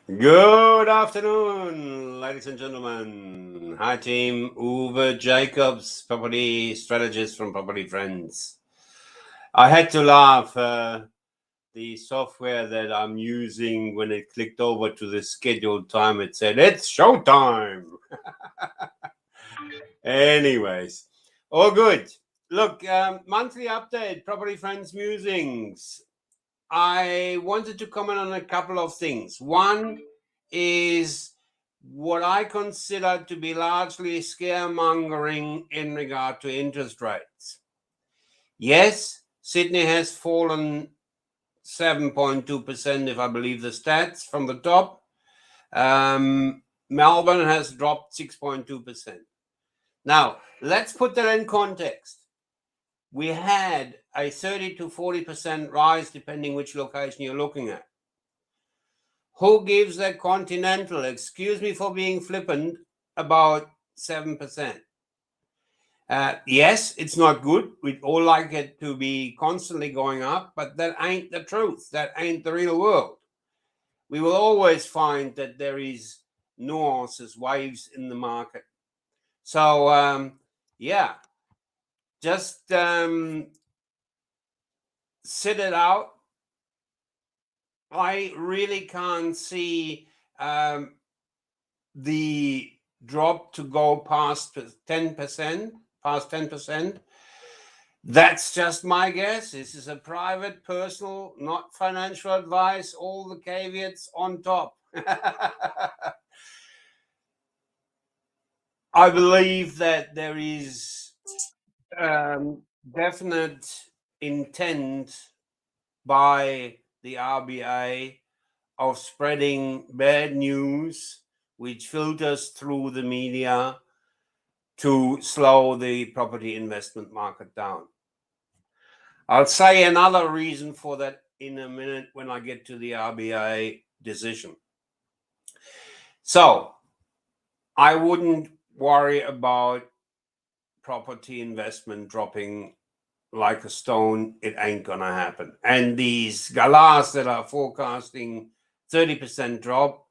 Good afternoon, ladies and gentlemen. Hi, team. Uwe Jacobs, property strategist from Property Friends. I had to laugh. The software that I'm using, when it clicked over to the scheduled time, it said, "It's showtime." Anyways, all good. Look, monthly update, Property Friends musings. I wanted to comment on a couple of things. One is what I consider to be largely scaremongering in regard to interest rates. Yes, Sydney has fallen 7.2%, if I believe the stats, from the top. Melbourne has dropped 6.2%. Now, let's put that in context. We had a 30 to 40% rise, depending which location you're looking at. Who gives a Continental, excuse me for being flippant, about 7%? Yes, it's not good. We'd all like it to be constantly going up, but that ain't the truth. That ain't the real world. We will always find that there is nuances, waves in the market. So, just sit it out. I really can't see the drop to go past 10%, past 10%. That's just my guess. This is a private, personal, not financial advice. All the caveats on top. I believe that there is definite intent by the RBA of spreading bad news, which filters through the media to slow the property investment market down. I'll say another reason for that in a minute when I get to the RBA decision. So I wouldn't worry about property investment dropping like a stone. It ain't gonna happen. And these galas that are forecasting 30% drop,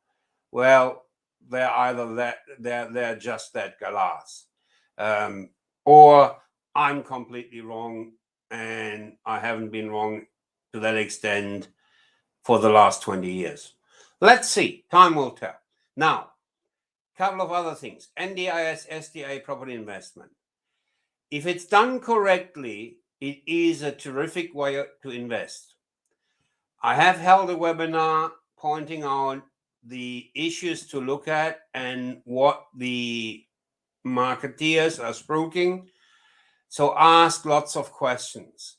well, they're either that they're just that galas, or I'm completely wrong, and I haven't been wrong to that extent for the last 20 years. Let's see. Time will tell. Now, a couple of other things. NDIS SDA property investment. If it's done correctly, it is a terrific way to invest. I have held a webinar pointing out the issues to look at and what the marketeers are spruiking. So ask lots of questions.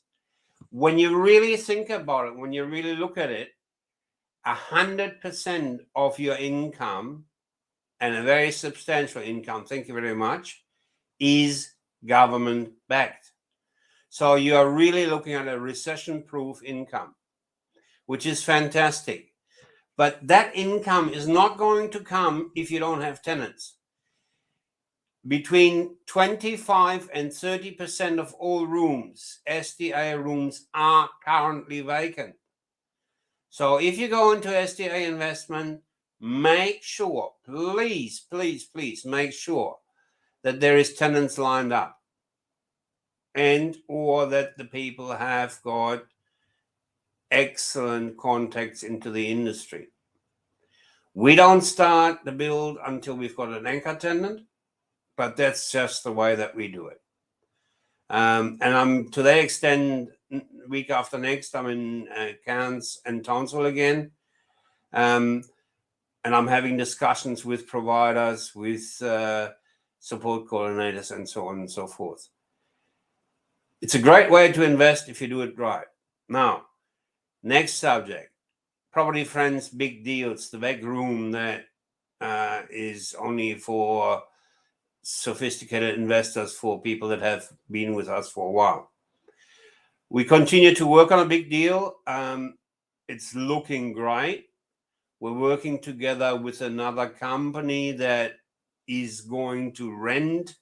When you really think about it, when you really look at it, 100% of your income, and a very substantial income, thank you very much, is government backed. So you are really looking at a recession-proof income, which is fantastic. But that income is not going to come if you don't have tenants. Between 25 and 30% of all rooms, SDA rooms, are currently vacant. So if you go into SDA investment, make sure, please, please, please make sure that there is tenants lined up, and or that the people have got excellent contacts into the industry. We don't start the build until we've got an anchor tenant, but that's just the way that we do it. And I'm, to that extent, week after next, I'm in Cairns and Townsville again. And I'm having discussions with providers, with support coordinators, and so on and so forth. It's a great way to invest if you do it right. Now, next subject, Property Friends big deals, the back room that is only for sophisticated investors, for people that have been with us for a while. We continue to work on a big deal. It's looking great. We're working together with another company that is going to rent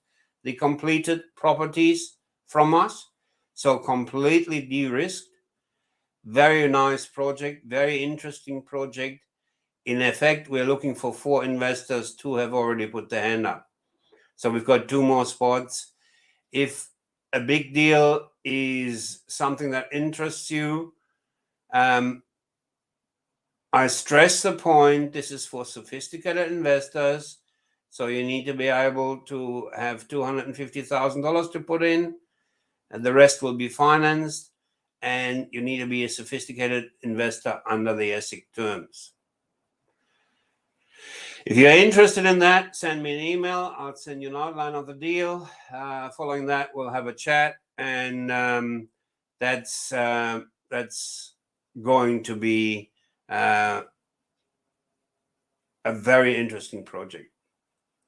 the completed properties from us. So completely de-risked. Very nice project, very interesting project. in effect, we're looking for 4 investors. 2 have already put their hand up. So we've got 2 more spots. If a big deal is something that interests you, I stress the point, this is for sophisticated investors. So you need to be able to have $250,000 to put in, and the rest will be financed. And you need to be a sophisticated investor under the ESIC terms. If you're interested in that, send me an email. I'll send you an outline of the deal. Following that, we'll have a chat, and that's going to be a very interesting project.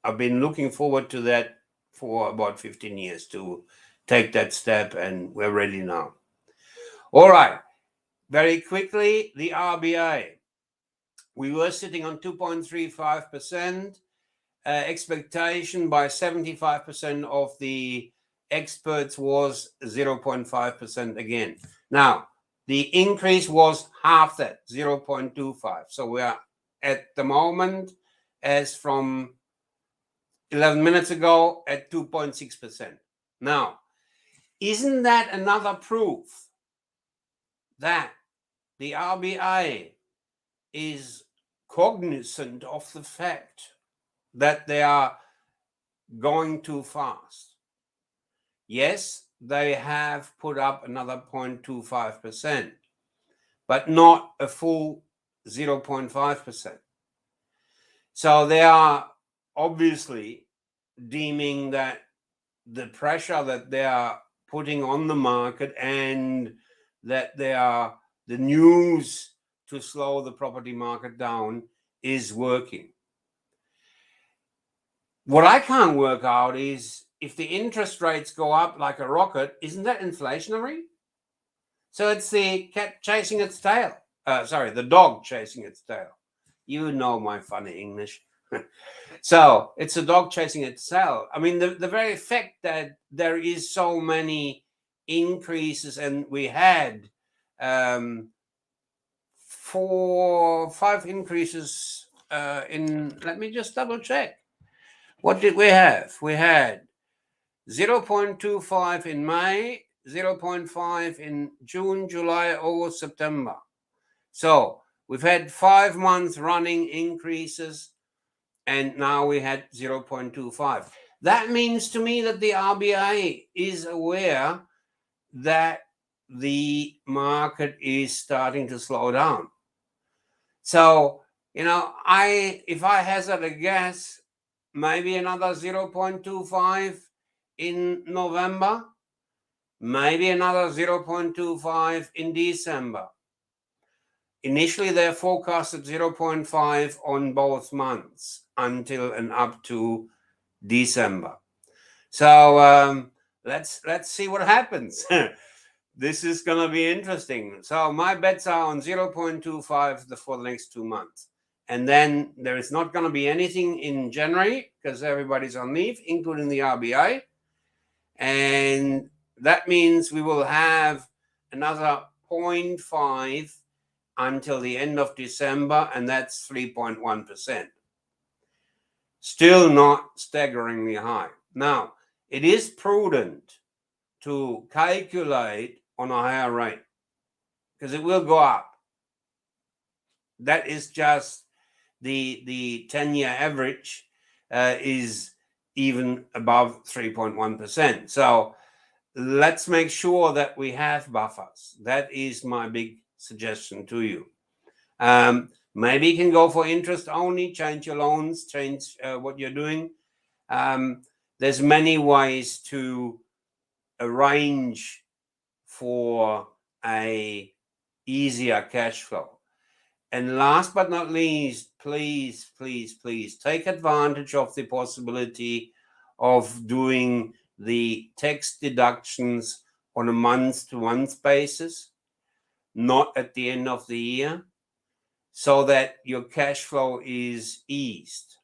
I've been looking forward to that for about 15 years to take that step, and we're ready now. All right, very quickly, the RBA. We were sitting on 2.35%. Expectation by 75% of the experts was 0.5% again. Now, the increase was half that, 0.25. So we are at the moment, as from 11 minutes ago, at 2.6%. Now, isn't that another proof that the RBA is cognizant of the fact that they are going too fast? Yes, they have put up another 0.25%, but not a full 0.5%. So they are obviously deeming that the pressure that they are putting on the market and that the news to slow the property market down is working. What I can't work out is, if the interest rates go up like a rocket, isn't that inflationary? So it's the cat chasing its tail. The dog chasing its tail. You know my funny English. So it's a dog chasing its tail. I mean, the very fact that there is so many increases, and we had 4 or 5 increases in, let me just double check. What did we have? We had 0.25 in May, 0.5 in June, July, August, September. So we've had 5 months running increases, and now we had 0.25. That means to me that the RBA is aware that the market is starting to slow down. So, if I hazard a guess, maybe another 0.25 in November, maybe another 0.25 in December. Initially, they're forecasted 0.5 on both months until and up to December. So let's see what happens. This is going to be interesting. So my bets are on 0.25 for the next 2 months. And then there is not going to be anything in January because everybody's on leave, including the RBA. And that means we will have another 0.5 until the end of December, and that's 3.1%. Still not staggeringly high. Now, it is prudent to calculate on a higher rate because it will go up. That is just the 10-year average is even above 3.1%. So let's make sure that we have buffers. That is my big suggestion to you. Maybe you can go for interest only, change your loans, change what you're doing. There's many ways to arrange for a easier cash flow. And last but not least, please, please, please take advantage of the possibility of doing the tax deductions on a month-to-month basis, not at the end of the year, so that your cash flow is eased.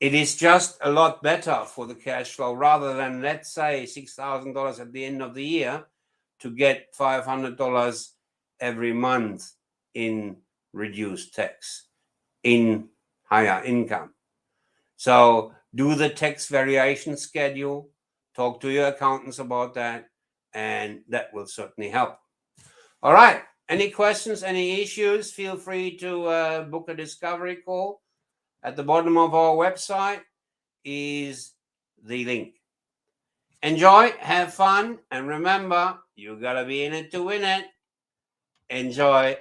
It is just a lot better for the cash flow, rather than, let's say, $6,000 at the end of the year, to get $500 every month in reduce tax in higher income. So do the tax variation schedule, talk to your accountants about that, and that will certainly help. All right. Any questions, any issues? Feel free to book a discovery call. At the bottom of our website is the link. Enjoy, have fun, and remember, you gotta be in it to win it. Enjoy.